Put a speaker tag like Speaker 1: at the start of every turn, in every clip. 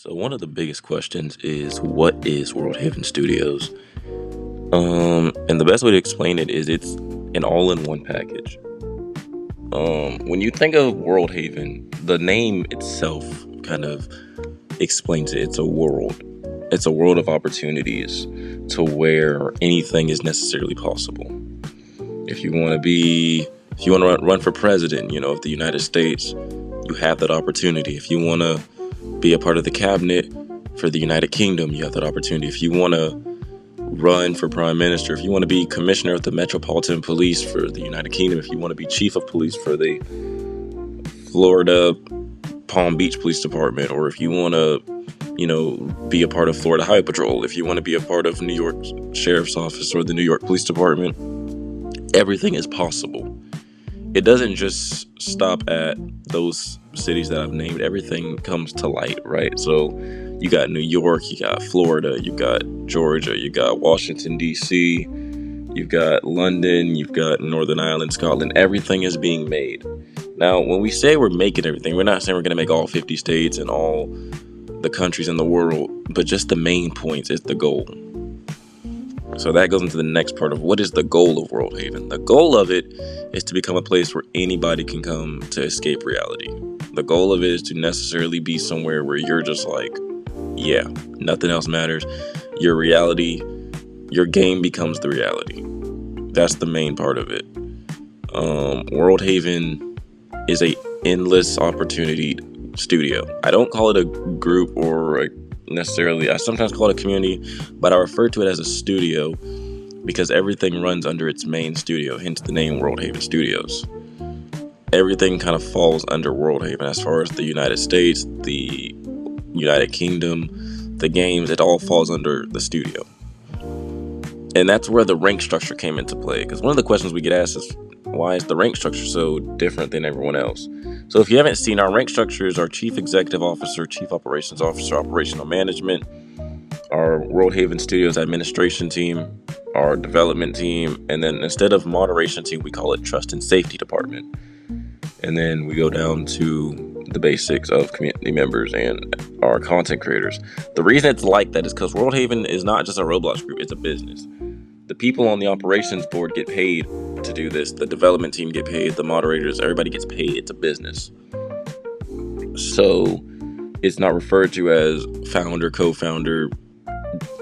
Speaker 1: So one of the biggest questions is, what is Worldhaven Studios? And the best way to explain it is it's an all-in-one package. When you think of Worldhaven, the name itself kind of explains it. It's a world. It's a world of opportunities to where anything is necessarily possible. If you want to run for president, of the United States, you have that opportunity. If you want to be a part of the cabinet for the United Kingdom, you have that opportunity. If you want to run for prime minister, if you want to be commissioner of the Metropolitan Police for the United Kingdom, if you want to be chief of police for the Florida Palm Beach Police Department, or if you want to, be a part of Florida Highway Patrol, if you want to be a part of New York Sheriff's Office or the New York Police Department, everything is possible. It doesn't just stop at those cities that I've named. Everything comes to light, right? So you got New York, you got Florida, you got Georgia, you got Washington, D.C., you've got London, you've got Northern Ireland, Scotland. Everything is being made. Now, when we say we're making everything, we're not saying we're going to make all 50 states and all the countries in the world, but just the main points is the goal. So that goes into the next part of what is the goal of Worldhaven. The goal of it is to become a place where anybody can come to escape reality. The goal of it is to necessarily be somewhere where you're just like, yeah, nothing else matters. Your reality, your game becomes the reality. That's the main part of it. Worldhaven is a endless opportunity studio. I don't call it a group or necessarily, I sometimes call it a community, but I refer to it as a studio because everything runs under its main studio, hence the name Worldhaven Studios. Everything kind of falls under Worldhaven as far as the United States, the United Kingdom, the games, it all falls under the studio. And that's where the rank structure came into play, because one of the questions we get asked is, why is the rank structure so different than everyone else? So if you haven't seen, our rank structure is our Chief Executive Officer, Chief Operations Officer, Operational Management, our Worldhaven Studios administration team, our development team, and then instead of moderation team, we call it Trust and Safety Department. And then we go down to the basics of community members and our content creators. The reason it's like that is because Worldhaven is not just a Roblox group, it's a business. The people on the operations board get paid to do this. The development team get paid. The moderators, everybody gets paid. It's a business. So it's not referred to as founder, co-founder,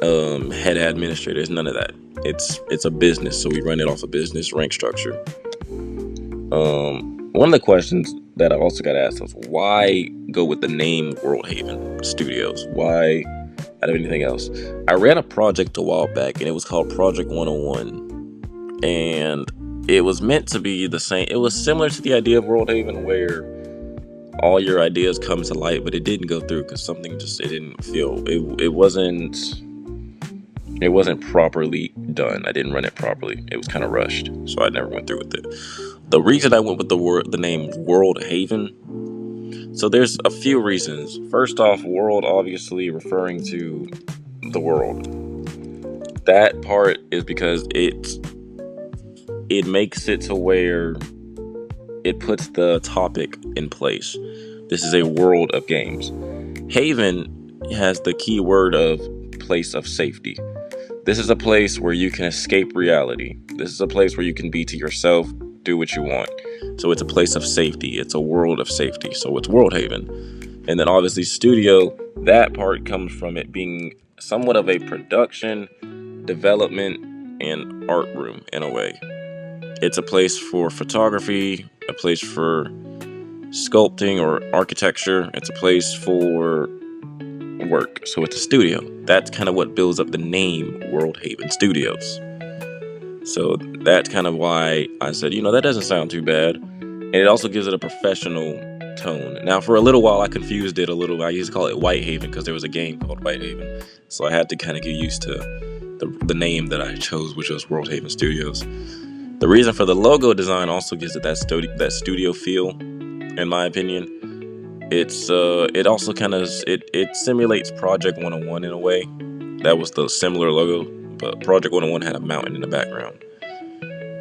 Speaker 1: head administrator. It's none of that. It's a business. So we run it off a business rank structure. One of the questions that I also got asked was, why go with the name Worldhaven Studios? Why out of anything else? I ran a project a while back and it was called Project 101, and it was meant to be the same. It was similar to the idea of Worldhaven, where all your ideas come to light, but it didn't go through because something just, it didn't feel, it wasn't properly done. I didn't run it properly. It was kind of rushed, so I never went through with it. The reason I went with the name Worldhaven, so there's a few reasons. First off, world obviously referring to the world. That part is because it makes it to where it puts the topic in place. This is a world of games. Haven has the key word of place of safety. This is a place where you can escape reality. This is a place where you can be to yourself, do what you want. So it's a place of safety. It's a world of safety. So it's Worldhaven. And then obviously studio, that part comes from it being somewhat of a production, development, and art room in a way. It's a place for photography, a place for sculpting or architecture. It's a place for work. So it's a studio. That's kind of what builds up the name Worldhaven Studios. So that's kind of why I said, that doesn't sound too bad. And it also gives it a professional tone. Now, for a little while, I confused it a little. I used to call it Whitehaven because there was a game called Whitehaven. So I had to kind of get used to the name that I chose, which was Worldhaven Studios. The reason for the logo design also gives it that studio feel, in my opinion. It also kind of, it simulates Project 101 in a way. That was the similar logo, but Project 101 had a mountain in the background.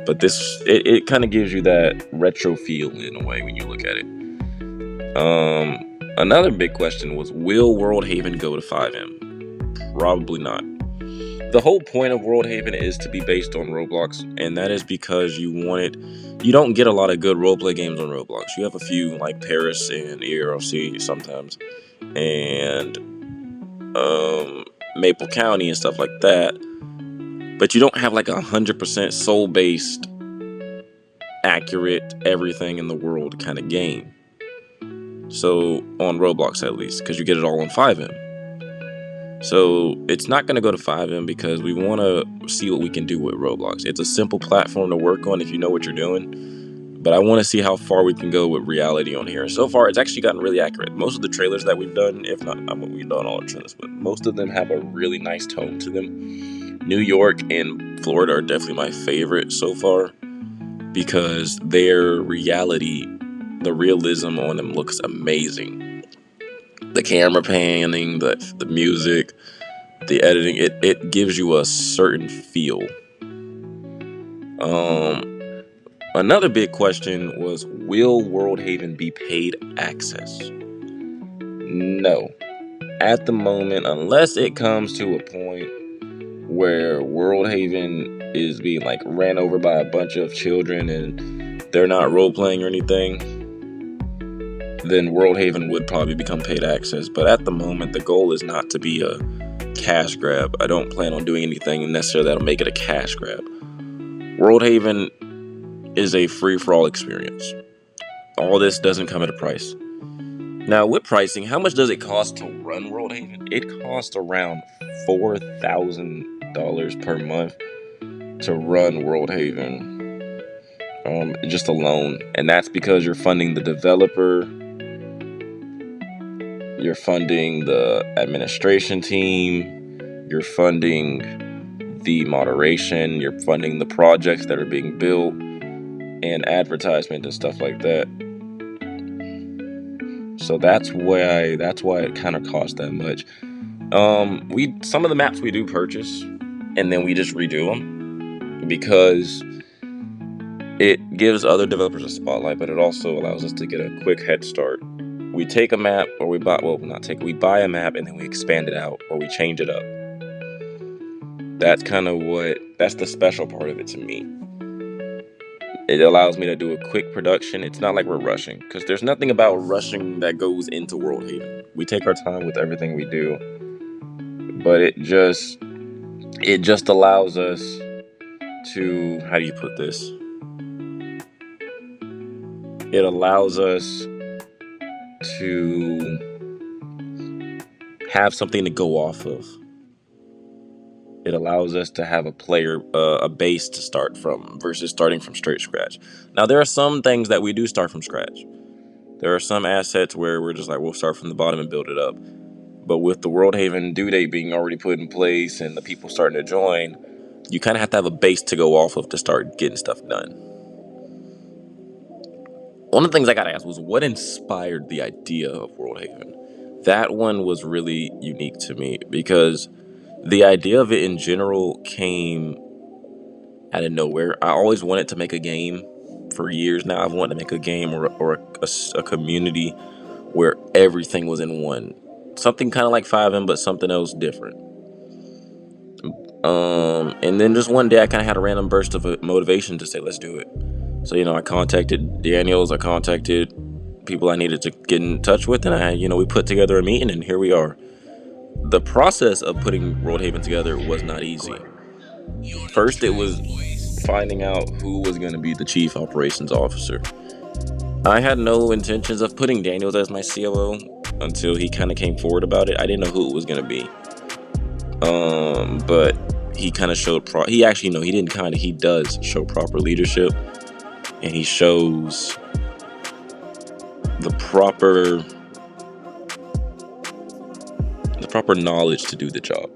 Speaker 1: But this, it kind of gives you that retro feel in a way when you look at it. Another big question was, will Worldhaven go to 5M? Probably not. The whole point of Worldhaven is to be based on Roblox, and that is because you don't get a lot of good roleplay games on Roblox. You have a few like Paris and ERLC sometimes, and Maple County and stuff like that. But you don't have like 100% soul-based, accurate, everything in the world kind of game. So on Roblox at least, because you get it all on 5M. So it's not going to go to 5M because we want to see what we can do with Roblox. It's a simple platform to work on if you know what you're doing. But I want to see how far we can go with reality on here. So far, it's actually gotten really accurate. Most of the trailers that we've done, if not, we've done all the trailers, but most of them have a really nice tone to them. New York and Florida are definitely my favorite so far because their reality, the realism on them looks amazing. The camera panning, the music, the editing, it gives you a certain feel. Another big question was, will Worldhaven be paid access? No. At the moment, unless it comes to a point where Worldhaven is being like ran over by a bunch of children and they're not role-playing or anything, then Worldhaven would probably become paid access. But at the moment, the goal is not to be a cash grab. I don't plan on doing anything necessarily that'll make it a cash grab. Worldhaven is a free-for-all experience. All this doesn't come at a price. Now, with pricing, how much does it cost to run Worldhaven? It costs around $4,000 per month to run Worldhaven, just alone. And that's because you're funding the developer, you're funding the administration team, you're funding the moderation, you're funding the projects that are being built, and advertisement and stuff like that. So that's why it kind of costs that much. Some of the maps we do purchase, and then we just redo them because it gives other developers a spotlight, but it also allows us to get a quick head start. We take a map, or we buy a map and then we expand it out, or we change it up. That's the special part of it to me. It allows me to do a quick production. It's not like we're rushing, because there's nothing about rushing that goes into Worldhaven. We take our time with everything we do, but it just allows us to, how do you put this? It allows us to have something to go off of. It allows us to have a base to start from versus starting from straight scratch. Now, there are some things that we do start from scratch. There are some assets where we're just like, we'll start from the bottom and build it up. But with the Worldhaven due date being already put in place and the people starting to join, you kind of have to have a base to go off of to start getting stuff done. One of the things I got to ask was, what inspired the idea of Worldhaven? That one was really unique to me because the idea of it in general came out of nowhere. I always wanted to make a game for years now. I've wanted to make a game or a community where everything was in one. Something kind of like 5M, but something else different. And then just one day I kind of had a random burst of motivation to say, let's do it. So, I contacted Daniels, I contacted people I needed to get in touch with, and we put together a meeting, and here we are. The process of putting Worldhaven together was not easy. First, it was finding out who was going to be the chief operations officer. I had no intentions of putting Daniels as my COO until he kind of came forward about it. I didn't know who it was going to be. But he kind of showed he does show proper leadership, and he shows the proper knowledge to do the job.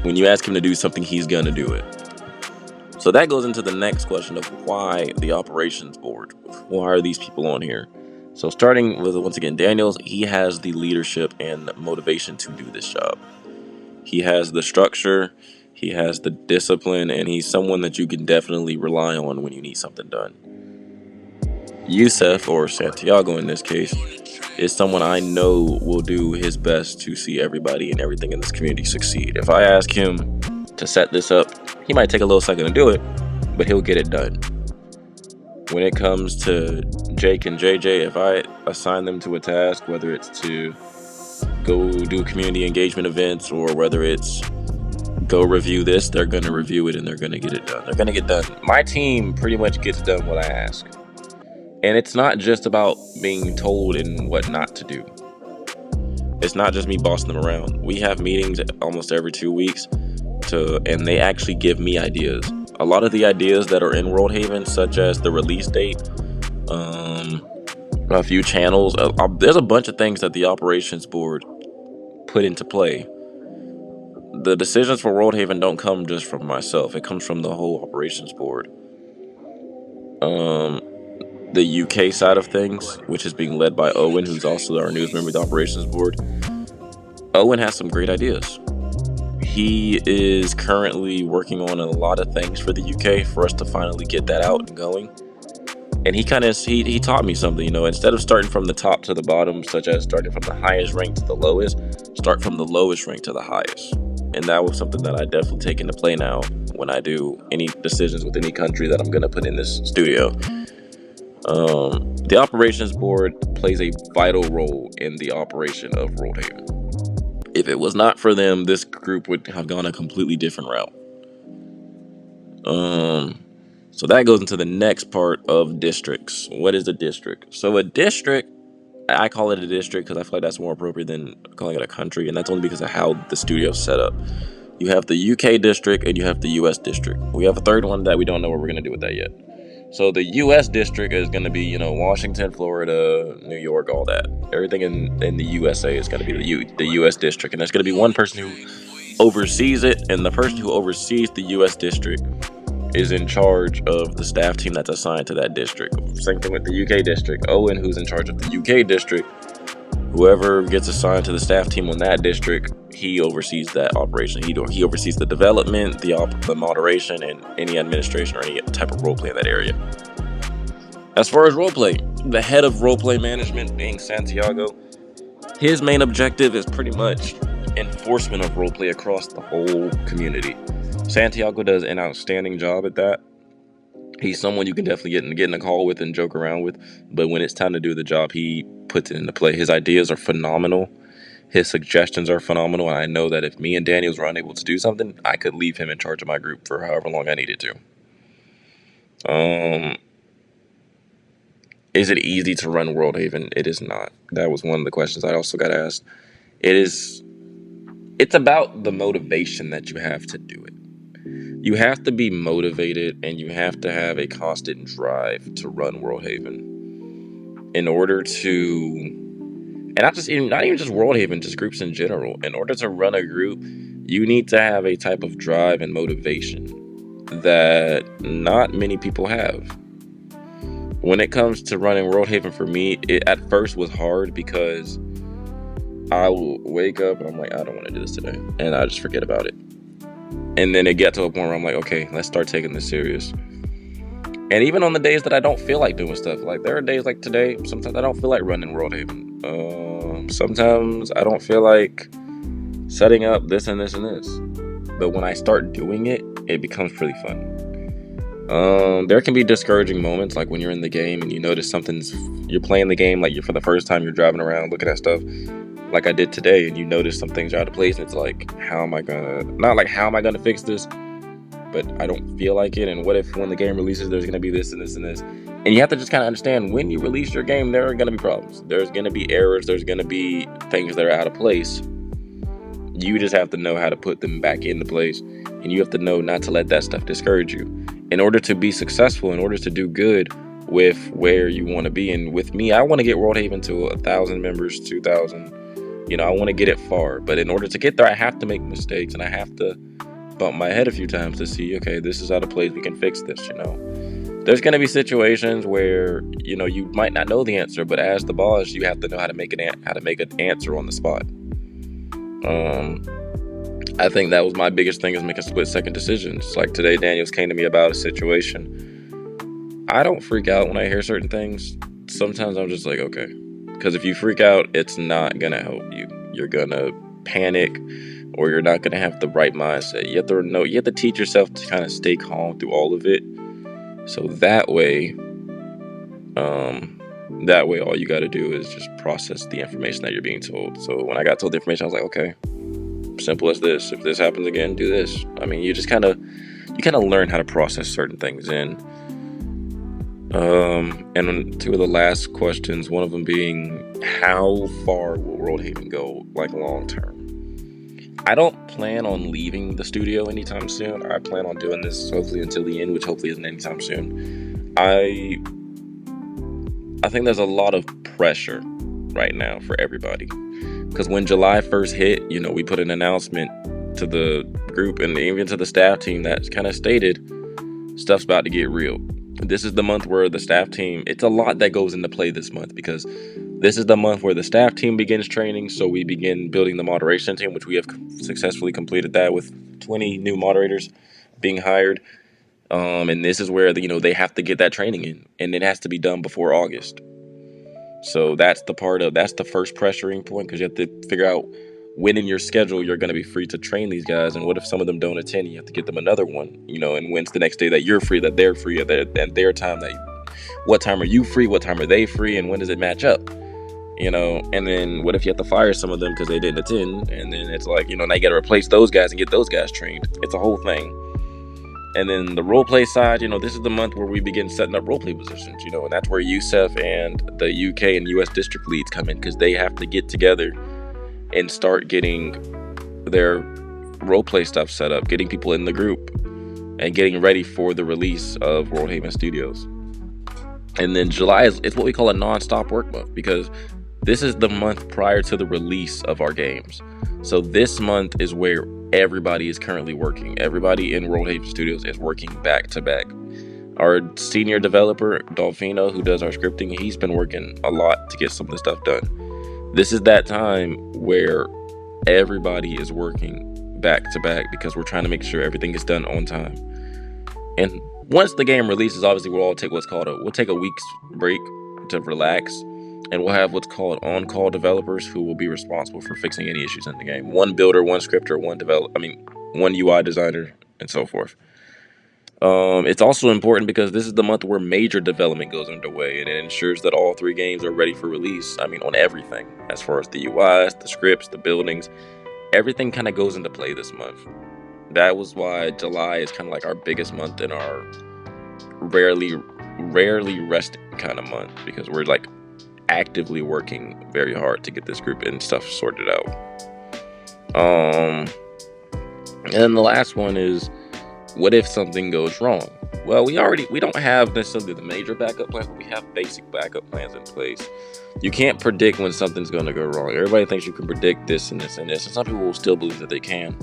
Speaker 1: When you ask him to do something, he's gonna do it. So that goes into the next question of why the operations board. Why are these people on here? So starting with, once again, Daniels, he has the leadership and motivation to do this job. He has the structure, he has the discipline, and he's someone that you can definitely rely on when you need something done. Yusef, or Santiago in this case, is someone I know will do his best to see everybody and everything in this community succeed. If I ask him to set this up, he might take a little second to do it, but he'll get it done. When it comes to Jake and JJ, if I assign them to a task, whether it's to go do community engagement events or whether it's go review this, they're going to review it and they're going to get it done. They're going to get done. My team pretty much gets done what I ask. And it's not just about being told and what not to do. It's not just me bossing them around. We have meetings almost every 2 weeks and they actually give me ideas. A lot of the ideas that are in Worldhaven, such as the release date, a few channels, there's a bunch of things that the operations board put into play. The decisions for Worldhaven don't come just from myself. It comes from the whole operations board. The UK side of things, which is being led by Owen, who's also our newest member of the operations board. Owen has some great ideas. He is currently working on a lot of things for the UK for us to finally get that out and going. And he taught me something, instead of starting from the top to the bottom, such as starting from the highest rank to the lowest, start from the lowest rank to the highest. And that was something that I definitely take into play now when I do any decisions with any country that I'm going to put in this studio. The operations board plays a vital role in the operation of Worldhaven. If it was not for them, this group would have gone a completely different route. So that goes into the next part of districts. What is a district? So a district, I call it a district because I feel like that's more appropriate than calling it a country, and that's only because of how the studio's set up. You have the UK district and you have the US district. We have a third one that we don't know what we're going to do with that yet. So the U.S. district is going to be, Washington, Florida, New York, all that. Everything in the USA is going to be the U.S. district. And there's going to be one person who oversees it. And the person who oversees the U.S. district is in charge of the staff team that's assigned to that district. Same thing with the UK district. Owen, who's in charge of the UK district, whoever gets assigned to the staff team on that district, he oversees that operation. He oversees the development, the moderation, and any administration or any type of roleplay in that area. As far as roleplay, the head of roleplay management, being Santiago, his main objective is pretty much enforcement of roleplay across the whole community. Santiago does an outstanding job at that. He's someone you can definitely get in a call with and joke around with, but when it's time to do the job, he puts it into play. His ideas are phenomenal. His suggestions are phenomenal, and I know that if me and Daniels were unable to do something, I could leave him in charge of my group for however long I needed to. Is it easy to run Worldhaven? It is not. That was one of the questions I also got asked. It's about the motivation that you have to do it. You have to be motivated and you have to have a constant drive to run Worldhaven in order to, and not even just Worldhaven, just groups in general. In order to run a group, you need to have a type of drive and motivation that not many people have. When it comes to running Worldhaven, for me, it at first was hard because I will wake up and I'm like, I don't want to do this today, and I just forget about it. And then it got to a point where I'm like, okay, let's start taking this serious. And even on the days that I don't feel like doing stuff, like there are days like today, sometimes I don't feel like running Worldhaven. Sometimes I don't feel like setting up this and this and this. But when I start doing it, it becomes pretty fun. There can be discouraging moments, like when you're in the game and you notice you're playing the game, like for the first time, you're driving around looking at stuff, like I did today, and you notice some things are out of place, and it's like, how am I gonna fix this? But I don't feel like it, and what if when the game releases, there's gonna be this and this and this? And you have to just kind of understand, when you release your game, there are gonna be problems. There's gonna be errors, there's gonna be things that are out of place. You just have to know how to put them back into place, and you have to know not to let that stuff discourage you. In order to be successful, in order to do good with where you want to be, and with me, I want to get Worldhaven to 1,000 members, 2,000. I want to get it far, but in order to get there, I have to make mistakes, and I have to bump my head a few times to see, okay, this is out of place, we can fix this. There's going to be situations where, you might not know the answer, but as the boss, you have to know how to make an answer on the spot. I think that was my biggest thing, is making split-second decisions. Like today, Daniels came to me about a situation. I don't freak out when I hear certain things. Sometimes I'm just like, okay. Because if you freak out, it's not going to help you. You're going to panic, or you're not going to have the right mindset. You have to teach yourself to kind of stay calm through all of it. So that way all you got to do is just process the information that you're being told. So when I got told the information, I was like, okay, simple as this. If this happens again, do this. I mean, you kind of learn how to process certain things. And two of the last questions, one of them being, how far will Worldhaven go, like, long term? I don't plan on leaving the studio anytime soon. I plan on doing this hopefully until the end, which hopefully isn't anytime soon. I think there's a lot of pressure right now for everybody, because when July 1st hit, we put an announcement to the group and even to the staff team that kind of stated stuff's about to get real. This is the month where the staff team, it's a lot that goes into play this month, because this is the month where the staff team begins training. So we begin building the moderation team, which we have successfully completed that with 20 new moderators being hired. And this is where they have to get that training in, and it has to be done before August. So that's the first pressuring point, because you have to figure out when in your schedule you're going to be free to train these guys, and what if some of them don't attend? You have to get them another one, and when's the next day that you're free, that they're free, at their time, what time are you free, what time are they free, and when does it match up? And then what if you have to fire some of them because they didn't attend, and then it's like, now you got to replace those guys and get those guys trained. It's a whole thing. And then the roleplay side, this is the month where we begin setting up roleplay positions, and that's where USEF and the UK and US district leads come in, because they have to get together and start getting their roleplay stuff set up, getting people in the group, and getting ready for the release of Worldhaven Studios. And then July is what we call a non-stop work month, because this is the month prior to the release of our games. So this month is where everybody is currently working. Everybody in Worldhaven Studios is working back to back. Our senior developer, Dolphino, who does our scripting, he's been working a lot to get some of this stuff done. This is that time where everybody is working back to back, because we're trying to make sure everything is done on time. And once the game releases, obviously we'll take a week's break to relax, and we'll have what's called on-call developers, who will be responsible for fixing any issues in the game. One builder, one scripter, one UI designer, and so forth. It's also important because this is the month where major development goes underway, and it ensures that all 3 games are ready for release. On everything, as far as the UIs, the scripts, the buildings, everything kind of goes into play this month. That was why July is kind of like our biggest month and our rarely resting kind of month, because we're like actively working very hard to get this group and stuff sorted out. And then the last one is, what if something goes wrong? Well, we don't have necessarily the major backup plans, but we have basic backup plans in place. You can't predict when something's going to go wrong. Everybody thinks you can predict this and this and this, and some people will still believe that they can.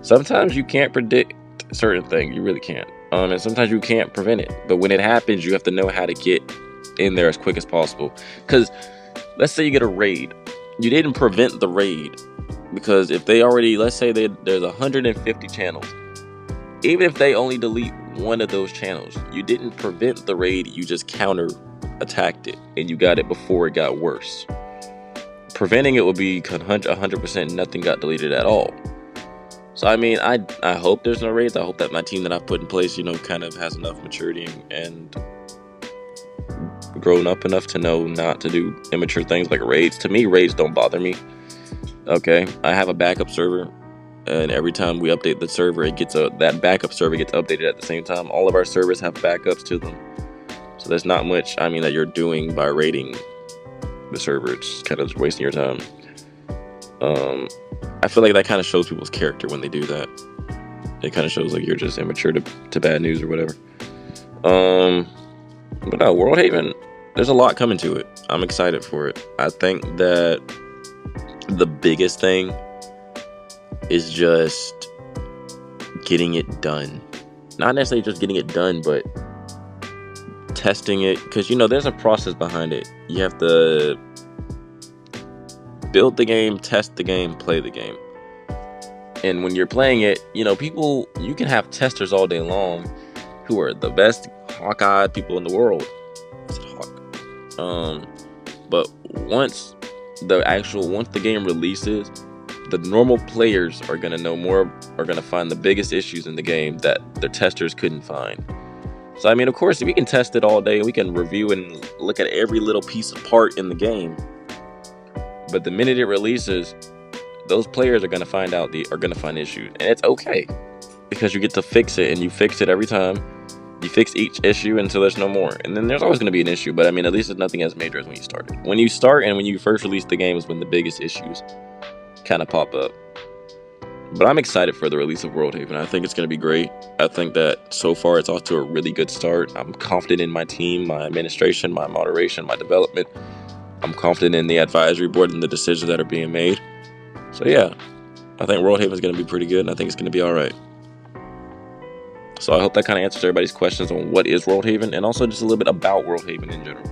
Speaker 1: Sometimes you can't predict certain things. You really can't. And sometimes you can't prevent it. But when it happens, you have to know how to get in there as quick as possible. Because let's say you get a raid. You didn't prevent the raid, because if they already, let's say there's 150 channels. Even if they only delete one of those channels, you didn't prevent the raid, you just counter-attacked it, and you got it before it got worse. Preventing it would be 100% nothing got deleted at all. So, I hope there's no raids. I hope that my team that I've put in place, kind of has enough maturity and grown up enough to know not to do immature things like raids. To me, raids don't bother me. Okay, I have a backup server, and every time we update the server, that backup server gets updated at the same time. All of our servers have backups to them, so there's not much that you're doing by raiding the server. It's just kind of just wasting your time. I feel like that kind of shows people's character when they do that. It kind of shows like you're just immature to bad news or whatever. But no, Worldhaven, there's a lot coming to it. I'm excited for it. I think that the biggest thing is just getting it done. Not necessarily just getting it done, but testing it. Because, there's a process behind it. You have to build the game, test the game, play the game. And when you're playing it, you can have testers all day long who are the best hawk-eyed people in the world. It's hawk. But once the game releases, the normal players are gonna know more, are gonna find the biggest issues in the game that the testers couldn't find. So I mean, of course, we can test it all day, we can review and look at every little piece of part in the game. But the minute it releases, those players are gonna find issues, and it's okay because you get to fix it, and you fix it every time. You fix each issue until there's no more, and then there's always gonna be an issue. But I mean, at least it's nothing as major as when you start. When you start and when you first release the game is when the biggest issues kind of pop up. But I'm excited for the release of Worldhaven. I think it's going to be great. I think that so far it's off to a really good start. I'm confident in my team, my administration, my moderation, my development. I'm confident in the advisory board and the decisions that are being made. So yeah, I think Worldhaven is going to be pretty good, and I think it's going to be all right. So I hope that kind of answers everybody's questions on what is Worldhaven, and also just a little bit about Worldhaven in general.